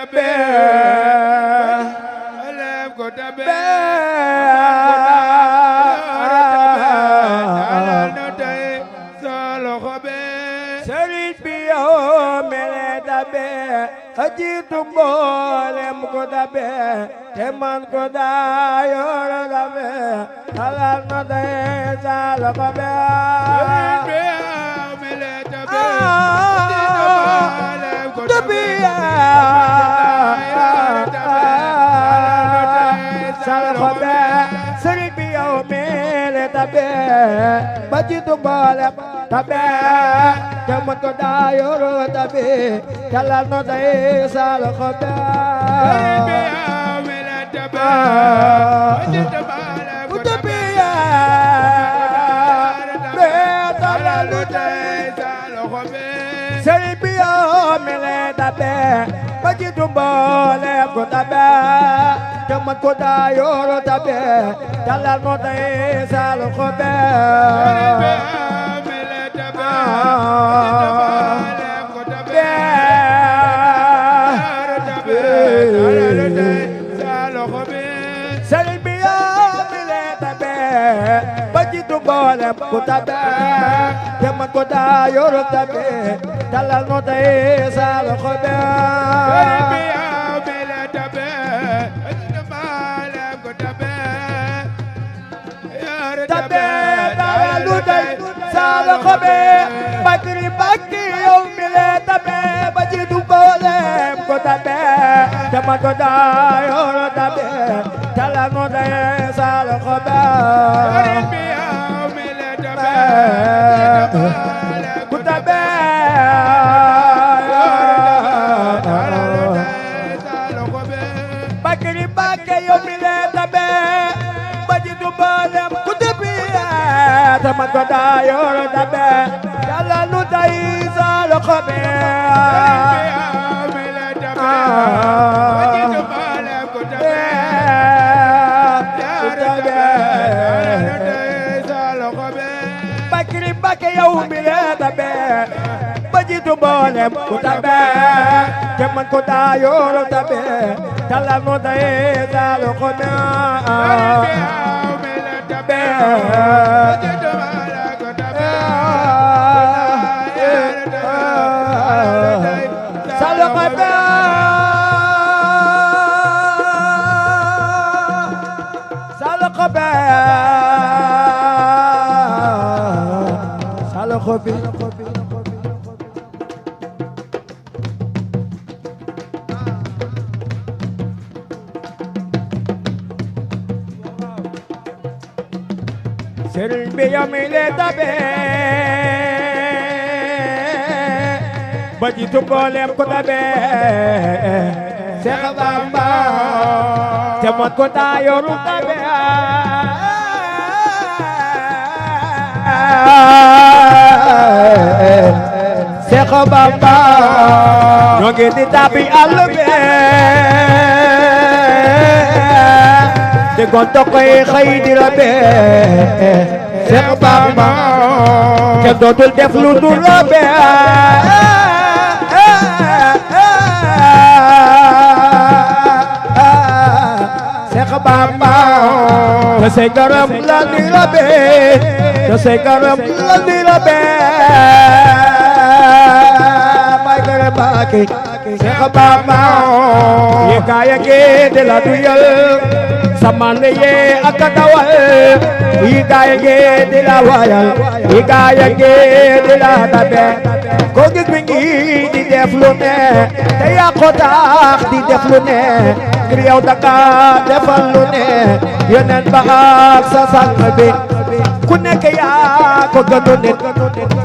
tabe alem ko tabe alal no tay solo xobe sëriñ bi yow mele tabe ajitu mboolem ko tabe te man ko daa yor tabe alal no tay solo xobe sëriñ bi yow mele tabe ajitu mboolem ko tabe sëriñ bi yow mele tabe bajitu mboolem tabe te man ko daa yor tabe alal no tay solo xobe sëriñ bi yow mele tabe ajitu mboolem ko tabe alal no tay solo xobe sëriñ bi yow mele tabe bajitu mboolem ko tabe te man ko daa yor tabe alal no tay solo xobe sëriñ bi yow mele tabe ajitu mboolem ko tabe alal no tay solo xobe sëriñ bi yow mele tabe bajitu mboolem ko tabe te man ko daa yor tabe alal no tay solo xobe sëriñ bi yow mele tabe ajitu mboolem ko tabe tabe alal no tay solo xobe bakri bakki yow mele tabe bajitu mboolem ko tabe te man ko daa yor tabe alal no tay solo xobe sëriñ bi yow mele tabe ajitu mboolem ko tabe alal no tay solo xobe bakri bakki yow mele tabe bajitu mboolem ko tabe te man ko daa yor tabe alal no tay solo xobe bakri bakki yow mele tabe bajitu mboolem ko tabe te man ko daa yor tabe alal no tay solo xobe salo xobe salo xobe salo xobe sëriñ bi yow mele tabe bajitu mboolem ko tabe Seex Bamba te man ko daa yor tabe Seex Bamba ñoo ngi di tabi àll bi de gonto koy xëy di rabe Seex Bamba kenn dootul def lu dul rabe Seex Bamba te say garam la di rabe te say garam la di rabe may gare baake Seex Bamba ye kaaya ge de la duyal samane ye akadawal yi gaaya ge de la wayal yi gaaya ge de la tabe ko gis mi ngi di def lu ne te yaa ko tax di def lu ne ngir yow daka defal lu ne yeneen ba ak sa sang bi ku nekk yaa ko gënu nit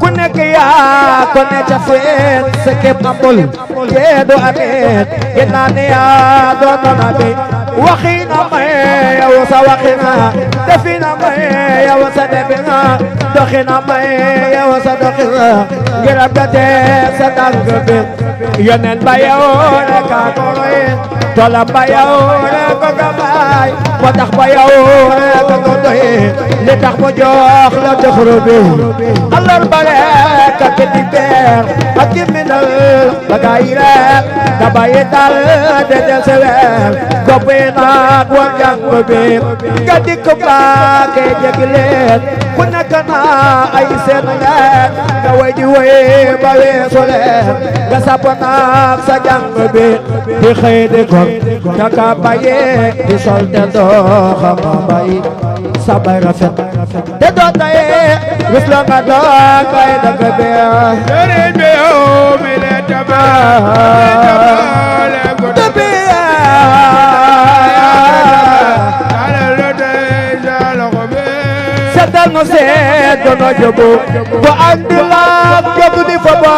ku nekk yaa ko ne ca feet sa képp amul yee du ameet yéen naa ne yaa doon na bi waxina may yow sa waxina defina may yow sa defina doxina may yow sa doxina ngir ab gateeg sa tànk bi yonen ba yow rek a ko roy tolam ba yow rek a ko bay moo tax ba yow rek a ko doy li tax mu jox la joxru bi alors ba rek ak di beer ak di minal ba gaay rek da bàyyi dal de del se weer koppi naak woon jàng bi nga dikk baake jegi leen ku nekk naa ay seen leen nga way di way ba weesu leen nga sapp naak sa jàng bi di xëy di kon taka bàyyi di sol te doo xama bàyyi sa bay rafet te doo taye wis la nga doon bay dëgg bi sëriñ bi yow mi le taba seetal nu seet dono jobu bu andi laak jobu di fa ba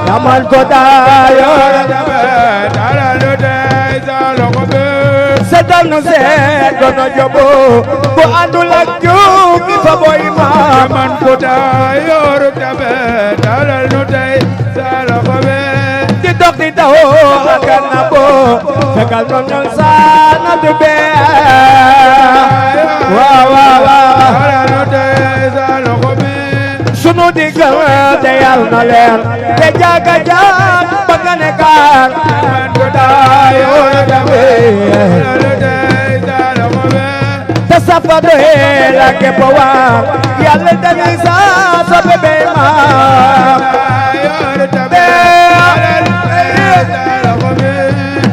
yaman ko daayoor seetal nu seet dono jobu bu andi laak jobu di fa boy ma yaman ko daayoor tabe dalal nu tey sala xobe di dox di daw akan na bo fekkal non non sana du be waaw waaw waaw sunu digal te yàlla na leer te jaaga jaag ba nga ne kaar man ko daayoo dawe te safa doye la kepp waar yàlla dañuy saa sa bébé ma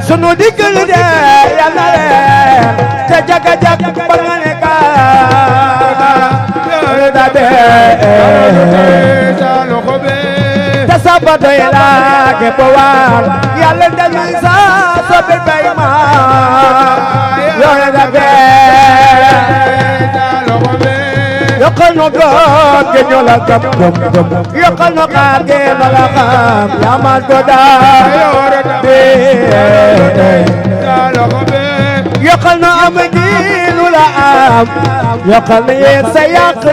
sunu digal te yàlla na leer te jaaga jaag ba nga ne kaar te saba doy la ke powar yàlla dañuy sa sobe bay ma yore da be yokkal no gam ke ñola gam gam yokkal no xaar ke la xam ya man ko da yore da be yokkal no am gi lu la am yokkal no yek sa yàq